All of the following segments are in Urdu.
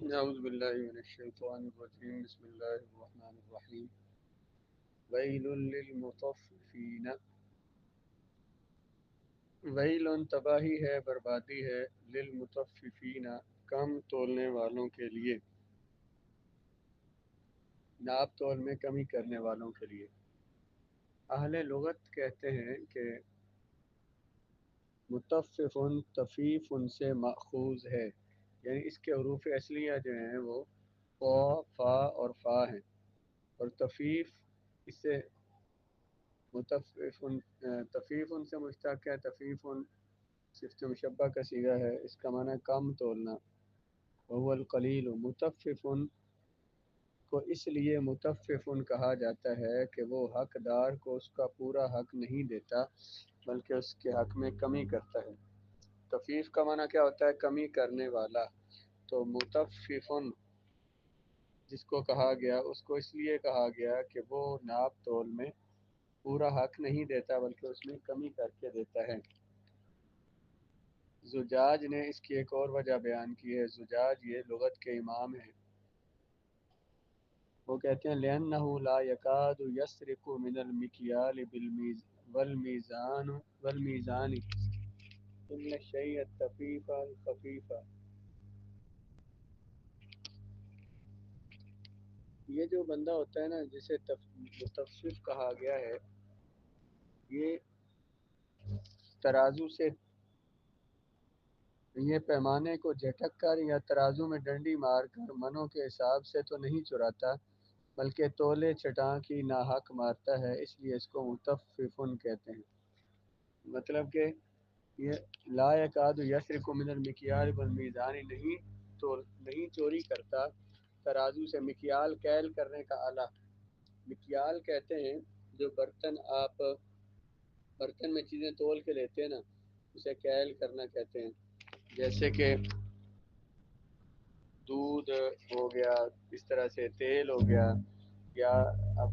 اعوذ باللہ من الشیطان الرجیم بسم اللہ الرحمن الرحیم ویل للمطففین ویل تباہی ہے بربادی ہے للمطففین کم تولنے والوں کے لیے ناپ تول میں کمی کرنے والوں کے لیے اہل لغت کہتے ہیں کہ مطفف تفیف ان سے ماخوذ ہے، یعنی اس کے حروف اصلیہ جو ہیں وہ قا فا اور فا ہیں، اور تفیف اس سے متفف تفیف ان سے مشتق ہے۔ تفیف صفت مشبہ کا صیغہ ہے، اس کا معنی ہے کم تولنا۔ وهو القلیل، متفف کو اس لیے متفف کہا جاتا ہے کہ وہ حقدار کو اس کا پورا حق نہیں دیتا بلکہ اس کے حق میں کمی کرتا ہے۔ تفیف کا معنی کیا ہوتا ہے؟ کمی کرنے والا۔ تو متفف جس کو کہا گیا اس کو اس لیے کہا گیا کہ وہ ناپ تول میں پورا حق نہیں دیتا بلکہ اس میں کمی کر کے دیتا ہے۔ زجاج نے اس کی ایک اور وجہ بیان کی ہے۔ زجاج یہ لغت کے امام ہیں، وہ کہتے ہیں لِأَنَّهُ لَا يَكَادُ يَسْرِقُ مِنَ الْمِكْيَالِ وَالْمِيزَانِ إِلَّا الشَّيْءَ الطَّفِيفَ الْخَفِيفَ۔ یہ جو بندہ ہوتا ہے نا جسے متفف کہا گیا ہے، یہ ترازو سے یہ پیمانے کو جھٹک کر یا ترازو میں ڈنڈی مار کر منوں کے حساب سے تو نہیں چراتا بلکہ تولے چھٹاں کی ناحق مارتا ہے، اس لیے اس کو متففن کہتے ہیں۔ مطلب کہ یہ لا یکاد یسرق من المکیال والمیزان، نہیں چوری کرتا ترازو سے، مکیال کیل کرنے کا آلہ۔ مکیال کہتے ہیں جو برتن میں چیزیں تول کے لیتے ہیں نا، اسے کیل کرنا کہتے ہیں۔ جیسے کہ دودھ ہو گیا، اس طرح سے تیل ہو گیا، یا اب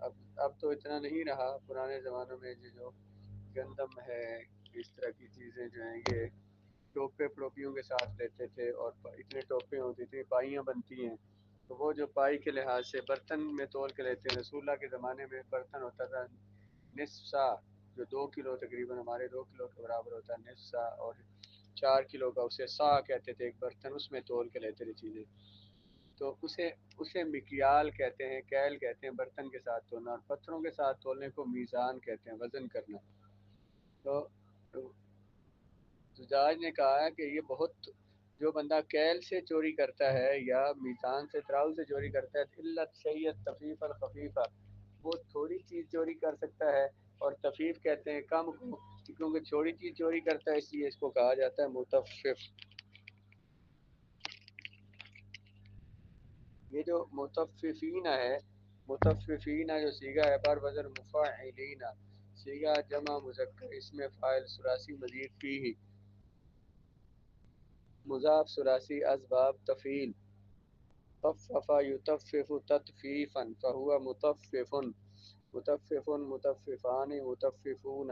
اب اب تو اتنا نہیں رہا، پرانے زمانوں میں جو گندم ہے، اس طرح کی چیزیں جو ہیں یہ ٹوپے پڑوپیوں کے ساتھ لیتے تھے، اور اتنے ٹوپے ہوتی تھی، پائیاں بنتی ہیں، تو وہ جو پائی کے لحاظ سے برتن میں تول کے لیتے ہیں۔ رسول اللہ کے زمانے میں برتن ہوتا تھا نصف سا، جو 2 کلو تقریباً ہمارے 2 کلو کے برابر ہوتا ہے نصف سا، اور 4 کلو کا اسے سا کہتے تھے ایک برتن، اس میں تول کے لیتے تھے چیزیں، تو اسے مکیال کہتے ہیں، کیل کہتے ہیں برتن کے ساتھ تولنا، اور پتھروں کے ساتھ تولنے کو میزان کہتے ہیں، وزن کرنا۔ تو زجاج نے کہا ہے کہ یہ بہت، جو بندہ کیل سے چوری کرتا ہے یا میزان سے تراؤ سے چوری کرتا ہے، علت شیء تفیف الخفیفہ، وہ تھوڑی چیز چوری کر سکتا ہے، اور تفیف کہتے ہیں کم کو، کیونکہ چھوٹی چیز چوری کرتا ہے اس لیے اس کو کہا جاتا ہے متفف۔ یہ جو متففین ہے، متففین جو صیغہ ہے بر وزن مفاعلین، صیغہ جمع مذکر اسم فاعل ثلاثی مزید فیہ، مضاف ثلاثی اسباب تفعیل، طفف یطفف تطفیفا فہو مطفف، مطفف مطففان مطففون،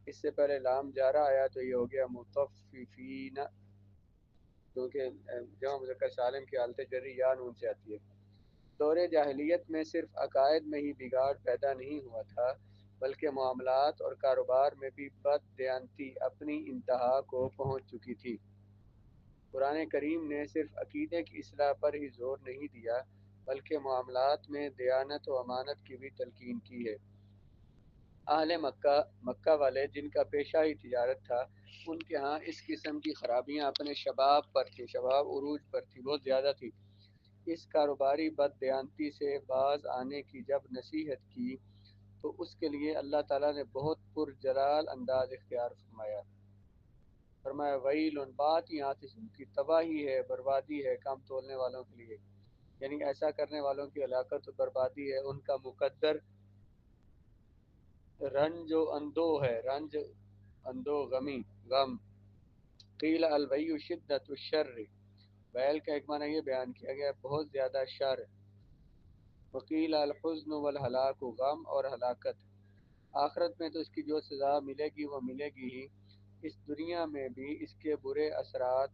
اس سے پہلے لام جارہ آیا تو یہ ہو گیا مطففین، کیونکہ جمع مذکر سالم کی حالت جری یا نون سے آتی ہے۔ دور جاہلیت میں صرف عقائد میں ہی بگاڑ پیدا نہیں ہوا تھا بلکہ معاملات اور کاروبار میں بھی بد دیانتی اپنی انتہا کو پہنچ چکی تھی۔ قرآن کریم نے صرف عقیدے کی اصلاح پر ہی زور نہیں دیا بلکہ معاملات میں دیانت و امانت کی بھی تلقین کی ہے۔ اہل مکہ والے جن کا پیشہ ہی تجارت تھا، ان کے ہاں اس قسم کی خرابیاں اپنے شباب پر تھی، شباب عروج پر تھی، بہت زیادہ تھی۔ اس کاروباری بد دیانتی سے باز آنے کی جب نصیحت کی تو اس کے لیے اللہ تعالیٰ نے بہت پرجلال انداز اختیار فرمایا ویل، بات یہاں سے شروع کی، تباہی ہے، بربادی ہے کام تولنے والوں کے لیے، یعنی ایسا کرنے والوں کی ہلاکت و بربادی ہے، ان کا مقدر رنج و اندو ہے، رنج اندو غم۔ قیل الوی شدت الشر، ویل کا ایک معنی یہ بیان کیا گیا بہت زیادہ شر، وقیل الحزن والہلاک، غم اور ہلاکت۔ آخرت میں تو اس کی جو سزا ملے گی وہ ملے گی ہی، اس دنیا میں بھی اس کے برے اثرات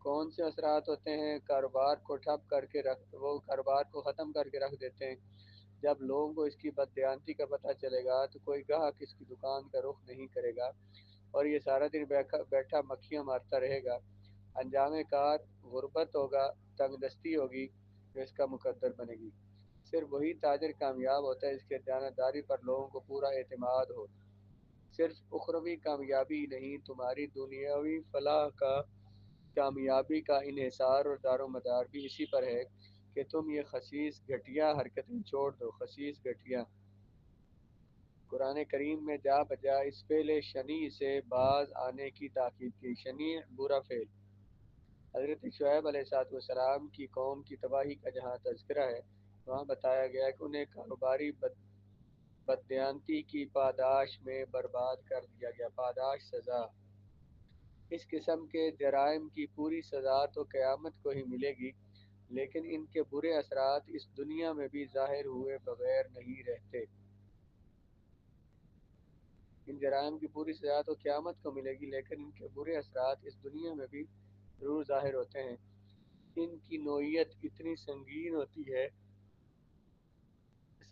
کون کون سے اثرات ہوتے ہیں؟ کاروبار کو ٹھپ کر کے وہ کاروبار کو ختم کر کے رکھ دیتے ہیں۔ جب لوگوں کو اس کی بددیانتی کا پتہ چلے گا تو کوئی گاہک اس کی دکان کا رخ نہیں کرے گا اور یہ سارا دن بیٹھا مکھیاں مارتا رہے گا۔ انجام کار غربت ہوگا، تنگ دستی ہوگی جو اس کا مقدر بنے گی۔ صرف وہی تاجر کامیاب ہوتا ہے جس کے دیانتداری پر لوگوں کو پورا اعتماد ہو۔ صرف اخروی کامیابی نہیں، تمہاری دنیاوی فلاح کا کامیابی کا انحصار اور دار و مدار بھی اسی پر ہے کہ تم یہ خسیس گھٹیا حرکتیں چھوڑ دو۔ خسیس گھٹیا قرآن کریم میں جا بجا اس فعل شنی سے باز آنے کی تاکید کی۔ شنی برا فعل۔ حضرت شعیب علیہ السلام کی قوم کی تباہی کا جہاں تذکرہ ہے وہاں بتایا گیا کہ انہیں کاروباری بددیانتی کی پاداش میں برباد کر دیا گیا۔ پاداش، سزا۔ اس قسم کے جرائم کی پوری سزا تو قیامت کو ہی ملے گی، لیکن ان کے برے اثرات اس دنیا میں بھی ظاہر ہوئے بغیر نہیں رہتے۔ ان جرائم کی پوری سزا تو قیامت کو ملے گی، لیکن ان کے برے اثرات اس دنیا میں بھی ضرور ظاہر ہوتے ہیں۔ ان کی نوعیت اتنی سنگین ہوتی ہے،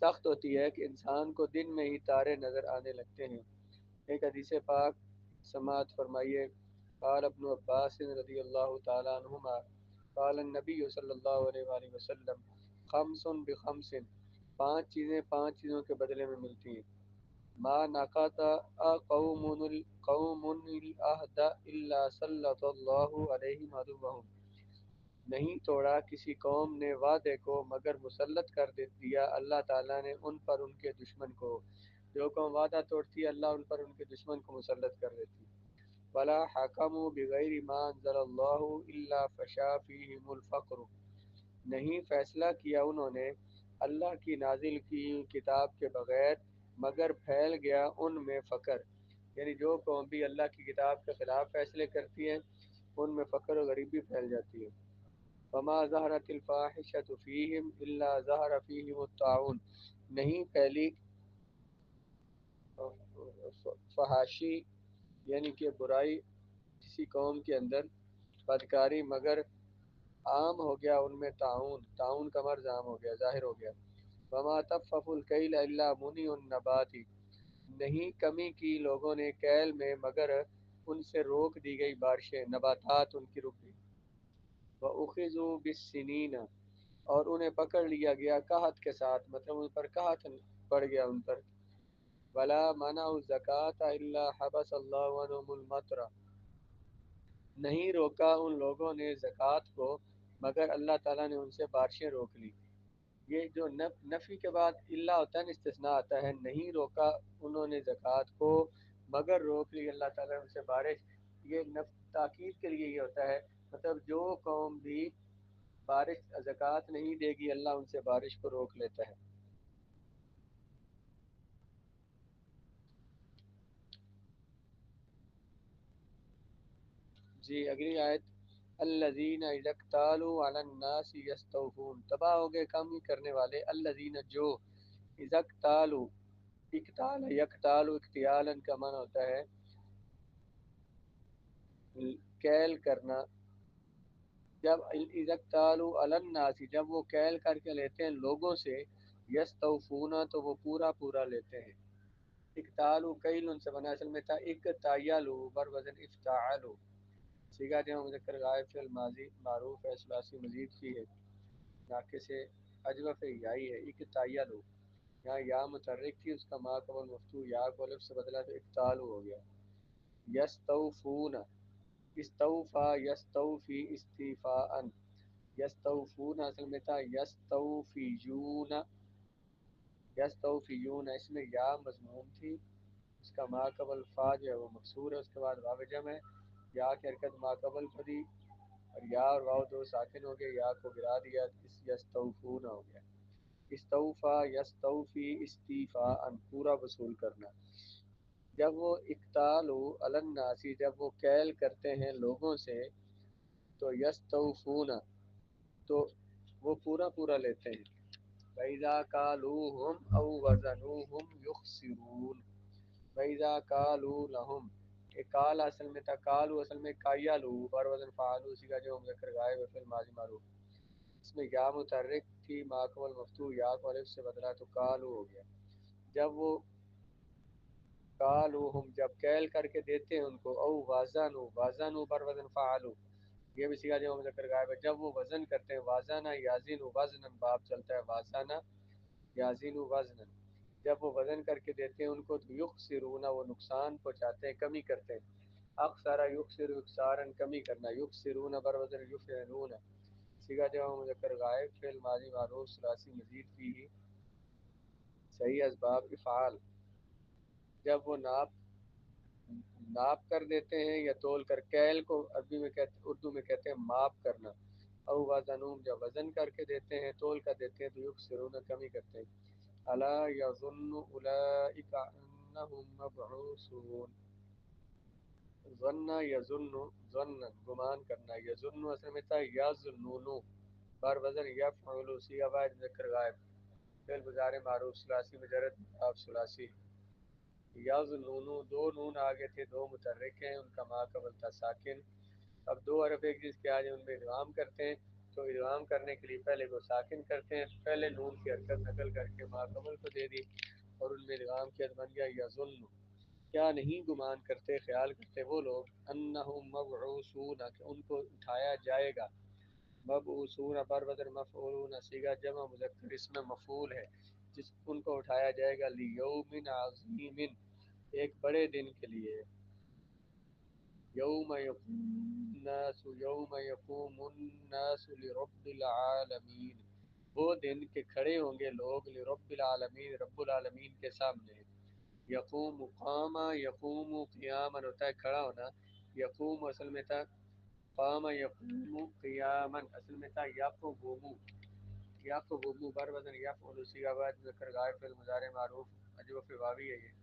سخت ہوتی ہے کہ انسان کو دن میں ہی تارے نظر آنے لگتے ہیں۔ ایک حدیث پاک سماعت فرمائیے۔ قال ابن عباس رضی اللہ تعالی عنہما قال النبی صلی اللہ علیہ وآلہ وسلم خمس بخمس، پانچ چیزیں پانچ چیزوں کے بدلے میں ملتی ہیں۔ ما نقض قوم العہد الا سلط اللہ علیہم عدوہم، نہیں توڑا کسی قوم نے وعدے کو مگر مسلط کر دیا اللہ تعالیٰ نے ان پر ان کے دشمن کو۔ جو قوم وعدہ توڑتی ہے اللہ ان پر ان کے دشمن کو مسلط کر دیتی۔ ولا حکموا بغیر ما انزل اللہ الا فشا فیہم الفقر، نہیں فیصلہ کیا انہوں نے اللہ کی نازل کی کتاب کے بغیر مگر پھیل گیا ان میں فقر۔ یعنی جو قوم بھی اللہ کی کتاب کے خلاف فیصلے کرتی ہے ان میں فقر و غریبی پھیل جاتی ہے۔ وما ظہرت الفاحشۃ فیہم الا ظہر فیہم الطاعون، نہیں پھیلی فحاشی یعنی کہ برائی کسی قوم کے اندر، بدکاری، مگر عام ہو گیا ان میں طاعون، طاعون کا مرض عام ہو گیا، ظاہر ہو گیا۔ وما طففوا الکیل الا منع النبات، نہیں کمی کی لوگوں نے کیل میں مگر ان سے روک دی گئی بارشیں، نباتات ان کی رک گئی۔ وَأُخِذُوا بِالسِّنِينَ، اور انہیں پکڑ لیا گیا قحط کے ساتھ، مطلب ان پر قحط پڑ گیا ان پر۔ وَلَا مَنَعُوا الزَّكَاةَ إِلَّا حَبَسَ اللَّهُ عَنْهُمُ الْمَطْرَ، نہیں روکا ان لوگوں نے زکوٰۃ کو مگر اللہ تعالیٰ نے ان سے بارشیں روک لی۔ یہ جو نفی کے بعد اللہ ہوتا ہے نا، استثناء آتا ہے، نہیں روکا انہوں نے زکوٰۃ کو مگر روک لی اللہ تعالیٰ نے ان سے بارش، یہ تاکید کے لیے یہ ہوتا ہے، مطلب جو قوم بھی بارش زکوٰۃ نہیں دے گی اللہ ان سے بارش کو روک لیتا ہے۔ جی اگلی آیت، الذین اذا اکتالوا علی الناس یستوفون، تباہ ہو گئے کم ہی کرنے والے، الذین جو اذا اکتالوا، اکتال یکتال اکتیالاً کا معنی ہوتا ہے کیل کرنا۔ جب اذا اکتالوا علی الناس، جب وہ کیل کر کے لیتے ہیں لوگوں سے، یستوفون تو وہ پورا پورا لیتے ہیں۔ اکتالو کیلن سے بنا، اصل میں تھا اکتایلو بر وزن افتعالو، سیگا جمع مذکر غائب فعل ماضی معروف ہے، ثلاثی مزید کی ہے، ناقص سے اجوف یائی ہے، اکتایلو، یہاں یا متحرک تھی اس کا ما قبل مفتوح یا کو الف سے بدلا تو اکتالو ہو گیا۔ یستوفون، استوفا یستوفی استیفاء، یستوفون اصل میں تھا یستوفیون، یستوفیون، اس میں یا مضموم تھی، اس کا ما قبل فا جو ہے وہ مکسور ہے، اس کے بعد واو جمع ہے، یا کی حرکت ما قبل پڑی اور یا اور واو دو ساکن ہو گئے، یا کو گرا دیا، اس یستوفون ہو گیا۔ استوفا یستوفی استیفاء، پورا وصول کرنا۔ جب وہ اقتالو علی الناس، جب وہ کیل کرتے ہیں لوگوں سے، تو یستوفون تو وہ پورا پورا لیتے ہیں۔ وَإِذَا كَالُوهُمْ أَوْ وَزَنُوهُمْ يُخْسِرُونَ، وَإِذَا كَالُوا لَهُمْ، ایک کال اصل میں تھا، کالو اصل میں کایالو بر وزن فعالو، اسی کا جو مذکر غائب ہے فعل ماضی معروف، اس میں یا متحرک تھی ماکمل مفتوح یا کو الف سے بدلا تو کالو ہو گیا. جب وہ کالو ہم جب کیل کر کے دیتے ہیں ان کو، او وازانو وازانو بر وزن فعالو، یہ بھی سیگا جو مذکر غائب ہے. جب وہ وزن کرتے ہیں وازانہ یازین وزنن باب چلتا ہے وازانہ یازین وزنن، جب وہ وزن کر کے دیتے ہیں ان کو تو یخسرون وہ نقصان پہنچاتے ہیں کمی کرتے ہیں. اکثر یخسر اکثارن کمی کرنا، یخسرون بر وزن یفعلون، سیگا جو مذکر غائب فعل ماضی معروف ثلاثی مزید فی صحیح اسباب افعال. جب وہ ناپ کر دیتے ہیں یا تول کر، کیل کو عربی میں کہتے اردو میں کہتے ہیں ماپ کرنا. او وزنون جب وزن کر کے دیتے ہیں تول کر دیتے ہیں تو یکسرون کمی کرتے ہیں. الا یظن اولئک انہم مبعوثون، ظن یظن ظن گمان کرنا، یظن اصل میں تھا یظنون بر وزن یفعل صیغہ واحد ذکر غائب فعل مضارع معروف ثلاثی مجرد آپ ثلاثی. یظنون دو نون آگے تھے دو متحرک ہیں ان کا ما قبل تھا ساکن. اب دو حرف ایک جس کے آج ان میں ادغام کرتے ہیں تو ادغام کرنے کے لیے پہلے کو ساکن کرتے ہیں، پہلے نون کی حرکت نقل کر کے ما قبل کو دے دی اور ان میں ادغام کیا بن گیا یظن. کیا نہیں گمان کرتے خیال کرتے وہ لوگ انہم مبعوثون کہ ان کو اٹھایا جائے گا. مبعوثون بر بدر مفعولون صیغہ جمع مذکر اس میں مفعول ہے جس ان کو اٹھایا جائے گا لیوم عظیم ایک بڑے دن کے لیے. یوم یقوم الناس یوم یقوم الناس لرب العالمین، وہ دن کے کھڑے ہوں گے لوگ لرب العالمین رب العالمین کے سامنے. یقوم مقام یقوم قیاما ہوتا ہے کھڑا ہونا، یقوم اصل میں تھا قام یقوم قیاما اصل میں تھا یقوم یقوم بر وزن یفعل صیغہ بعد ذکر غائب فعل مضارع معروف اجوف واوی ہے. یہ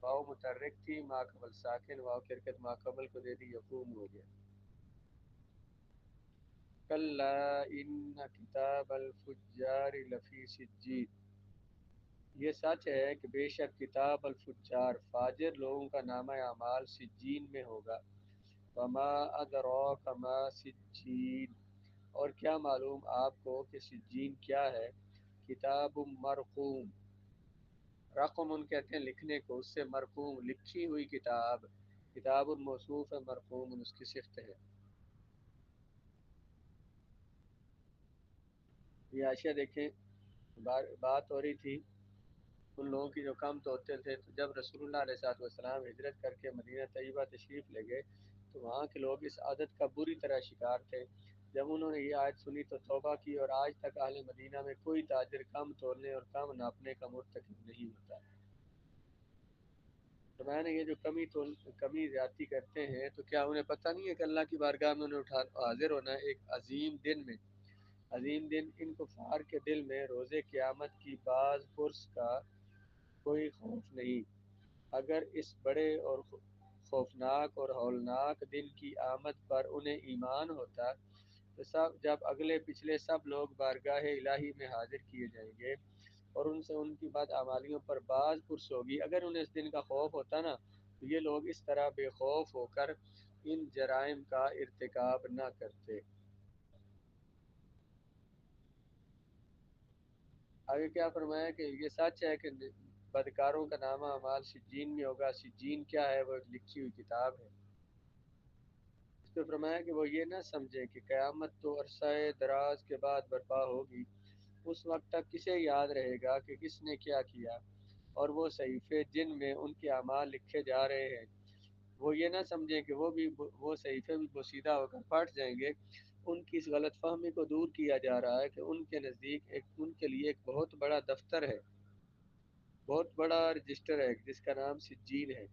واو متحرک تھی ما قبل ساکن، واو کی حرکت ما قبل کو دے دی یقوم ہو گیا. کلا ان کتاب الفجار لفی سجین، یہ سچ ہے کہ بے شک کتاب الفجار فاجر لوگوں کا نامہ اعمال سجین میں ہوگا. وما ادراک ما سجین، اور کیا معلوم آپ کو کہ سجین کیا ہے. کتاب مرقوم، رقم ان کہتے ہیں لکھنے کو، اس سے مرقوم لکھی ہوئی کتاب، کتاب موصوف ہے مرقوم اس کی صفت ہے. یہ عائشہ دیکھیں بات ہو رہی تھی ان لوگوں کی جو کم تو ہوتے تھے، تو جب رسول اللہ علیہ والسلام ہجرت کر کے مدینہ طیبہ تشریف لے گئے تو وہاں کے لوگ اس عادت کا بری طرح شکار تھے. جب انہوں نے یہ آیت سنی تو توبہ کی اور آج تک اہل مدینہ میں کوئی تاجر کم تولنے اور کم ناپنے کا مرتکب نہیں ہوتا. تو میں نے یہ جو کمی زیادتی کرتے ہیں تو کیا انہیں پتہ نہیں ہے کہ اللہ کی بارگاہ میں انہیں حاضر ہونا ہے ایک عظیم دن میں. عظیم دن ان کفار کے دل میں روز قیامت کی باز پرس کا کوئی خوف نہیں. اگر اس بڑے اور خوفناک اور ہولناک دن کی آمد پر انہیں ایمان ہوتا تو جب اگلے پچھلے سب لوگ بارگاہ الہی میں حاضر کیے جائیں گے اور ان سے ان کی بد اعمالیوں پر باز پرس ہوگی، اگر انہیں اس دن کا خوف ہوتا نا تو یہ لوگ اس طرح بے خوف ہو کر ان جرائم کا ارتکاب نہ کرتے. آگے کیا فرمایا کہ یہ سچ ہے کہ بدکاروں کا نامہ اعمال سجین میں ہوگا. سجین کیا ہے؟ وہ ایک لکھی ہوئی کتاب ہے. اس پہ فرمایا کہ وہ یہ نہ سمجھے کہ قیامت تو عرصہ دراز کے بعد برپا ہوگی، اس وقت تک کسے یاد رہے گا کہ کس نے کیا کیا، اور وہ صحیفے جن میں ان کے اعمال لکھے جا رہے ہیں وہ یہ نہ سمجھیں کہ وہ صحیفے بھی بوسیدہ ہو کر پھٹ جائیں گے. ان کی اس غلط فہمی کو دور کیا جا رہا ہے کہ ان کے نزدیک ان کے لیے ایک بہت بڑا دفتر ہے، بہت بڑا رجسٹر ہے جس کا نام سجین ہے.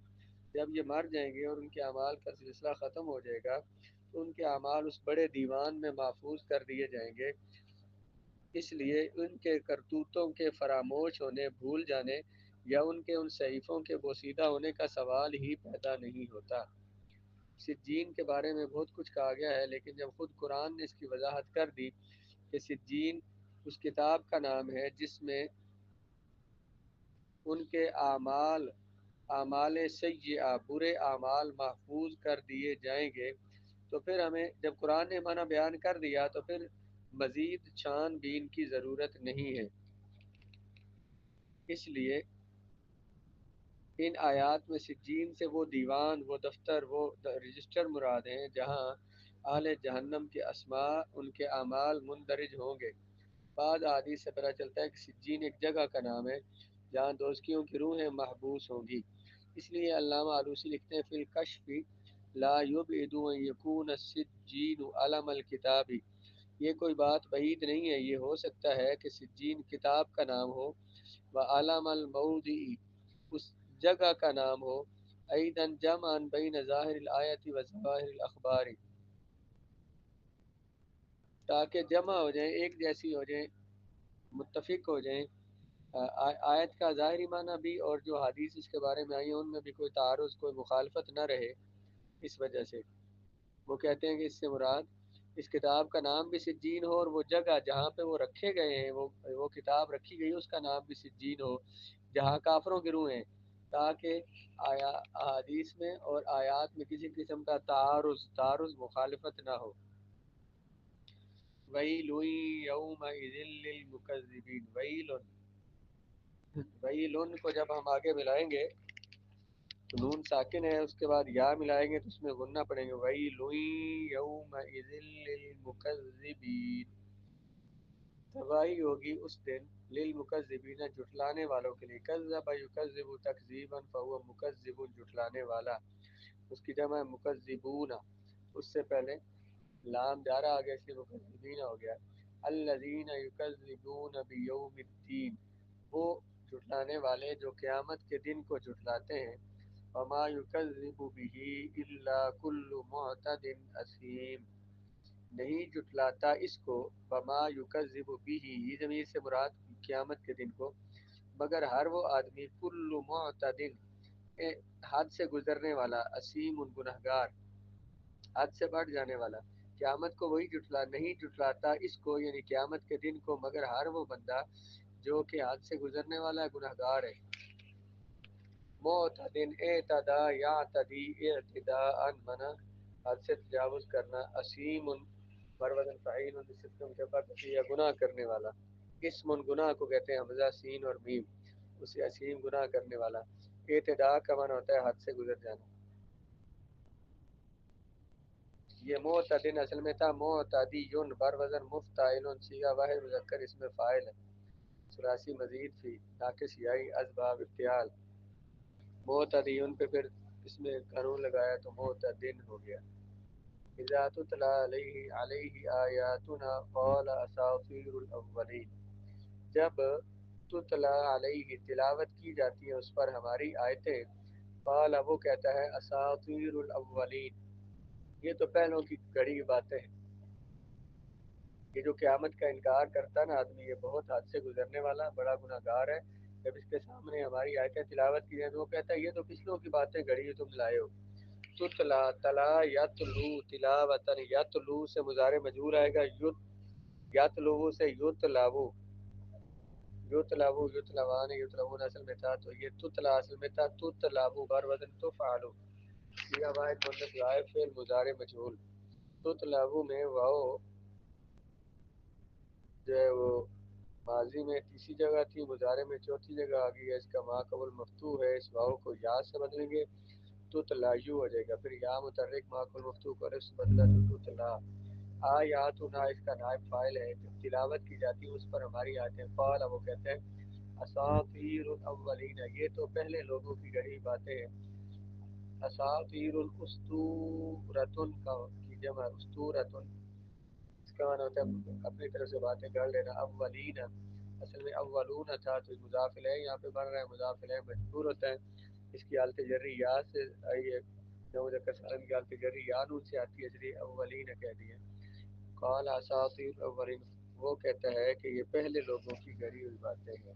جب یہ مر جائیں گے اور ان کے اعمال کا سلسلہ ختم ہو جائے گا تو ان کے اعمال اس بڑے دیوان میں محفوظ کر دیے جائیں گے. اس لیے ان کے کرتوتوں کے فراموش ہونے، بھول جانے یا ان کے ان صحیفوں کے بوسیدہ ہونے کا سوال ہی پیدا نہیں ہوتا. سجین کے بارے میں بہت کچھ کہا گیا ہے، لیکن جب خود قرآن نے اس کی وضاحت کر دی کہ سجین اس کتاب کا نام ہے جس میں ان کے اعمال اعمال سیئہ برے اعمال محفوظ کر دیے جائیں گے، تو پھر ہمیں جب قرآن نے معنی بیان کر دیا تو پھر مزید چھان بین کی ضرورت نہیں ہے۔ اس لیے ان آیات میں سجین سے وہ دیوان، وہ دفتر، وہ رجسٹر مراد ہیں جہاں اہل جہنم کے اسماء ان کے اعمال مندرج ہوں گے۔ بعض احادیث سے پتہ چلتا ہے کہ سجین ایک جگہ کا نام ہے جہاں دوزکیوں کی روحیں محبوس ہوں گی۔ اس لیے علامہ آلوسی لکھتے ہیں فی الکشف لا یبعد ان یکون السجین علم الکتاب، یہ کوئی بات بعید نہیں ہے، یہ ہو سکتا ہے کہ سجین کتاب کا نام ہو، وعلم الموضع اس جگہ کا نام ہو، ایدن جمعا بین ظاہر الآیت و ظواہر الاخبار، تاکہ جمع ہو جائیں، ایک جیسی ہو جائیں، متفق ہو جائیں آیت کا ظاہری معنی بھی اور جو حدیث اس کے بارے میں آئی ہیں ان میں بھی کوئی تعارض، کوئی مخالفت نہ رہے۔ اس وجہ سے وہ کہتے ہیں کہ اس سے مراد اس کتاب کا نام بھی سجین ہو، اور وہ جگہ جہاں پہ وہ رکھے گئے ہیں، وہ کتاب رکھی گئی اس کا نام بھی سجین ہو جہاں کافروں کی روح ہیں، تاکہ احادیث میں اور آیات میں کسی قسم کا تعارض مخالفت نہ ہو۔ ویل یومئذ للمکذبین، ویل کو جب ہم آگے ملائیں گے تو نون ساکن ہے، اس کے بعد یا ملائیں گے تو اس میں غنہ پڑیں گے، ویل یومئذ للمکذبین، تباہی ہوگی اس دن للمکذبین جھٹلانے والوں کے لیے، کذب یکذب تکذیبا فهو مکذب جھٹلانے والا، اس کی جمع ہے مکذبون، اس سے پہلے لام جارا آ گیا اس لیے مکذبین ہو گیا۔ الذین یکذبون بیوم الدین، وہ جھٹلانے والے جو قیامت کے دن کو جھٹلاتے ہیں، وما یکذب به الا کل معتد اثیم، نہیں جھٹلاتا اس کو، وما یکذب به، یہ ضمیر سے مراد قیامت کے دن کو، مگر ہر وہ آدمی کل معتد حد سے گزرنے والا، اسیم گنہگار، حد سے بڑھ جانے والا، قیامت کو وہی نہیں جھٹلاتا اس کو یعنی قیامت کے دن کو، مگر ہر وہ بندہ جو کہ حد سے گزرنے والا گنہگار ہے۔ معتدن اعتدا یعتدی اعتداء منا حد سے تجاوز کرنا، اسیم مروزن فعیل بصفت مشبہ یا گناہ کرنے والا، اسم گناہ کو کہتے ہیں حمزہ سین اور میم، اسے اسیم گناہ کرنے والا۔ اعتداء کا معنی ہوتا ہے حد سے گزر جانا۔ یہ معتدن اصل میں تھا معتدیون بر وزن مفتعل، صیغہ واحد مذکر اس میں فاعل ہے، ثلاثی مزید فی ناقص یائی اسباب افتعال، معتدیون پہ پھر اس میں قانون لگایا تو معتدن ہو گیا۔ اذا تتلی علیہ آیاتنا قال اساطیر الاولین، جب تتلی علیہ تلاوت کی جاتی ہے اس پر ہماری آیتیں، قال وہ کہتا ہے اساطیر الاولین، یہ تو پہلوں کی گڑھی کی باتیں ہیں۔ یہ جو قیامت کا انکار کرتا ہے نا آدمی، یہ بہت حد سے گزرنے والا بڑا گناہ گار ہے، جب اس کے سامنے ہماری آیتیں تلاوت کی جائیں تو وہ کہتا ہے یہ تو پچھلوں کی باتیں گڑھی ہے تم لائے ہو۔ تتلا تلا یتلو تلاوتن، یتلو سے مضارع مجہور آئے گا، یتلو سے یتلاو، یتلاو یتلوان یتلوون اصل میں تھا، تو یہ تتلا اصل میں تھا تتلاو بر وزن تفعلو، یہ واحد مطلب غائب فعل مضارع مجہول، تتلاو میں واو جو ہے وہ ماضی میں تیسری جگہ تھی، مضارع میں چوتھی جگہ آ گئی ہے، اس کا ما قبل مفتوح ہے، اس واو کو یا سے بدلیں گے تو تلایو ہو جائے گا، پھر یا متحرک ما قبل مفتوح کو اس بدلا تو تلا، آیاتنا اس کا نائب فاعل ہے، جب تلاوت کی جاتی ہے اس پر ہماری آیتیں، قال وہ کہتے ہیں اساطیر الاولین، یہ تو پہلے لوگوں کی گڑھی باتیں ہیں، اساطیر الاسطورۃ کی جمع اسطورۃ، اس کا معنی ہوتا ہے اپنی طرف سے باتیں کر لینا، اولین اصل میں اولون تھا تو مضاف الیہ یہاں پہ بن رہا ہے، مضاف الیہ مجبور ہوتا ہے، اس کی حالت جری یا سے آئی ہے، جو مذکر سالم کی حالت جری یا نون سے آتی ہے، اس لیے اولین کہہ دیا۔ قال اساطیر الاولین، وہ کہتا ہے کہ یہ پہلے لوگوں کی گڑھی ہوئی باتیں ہیں۔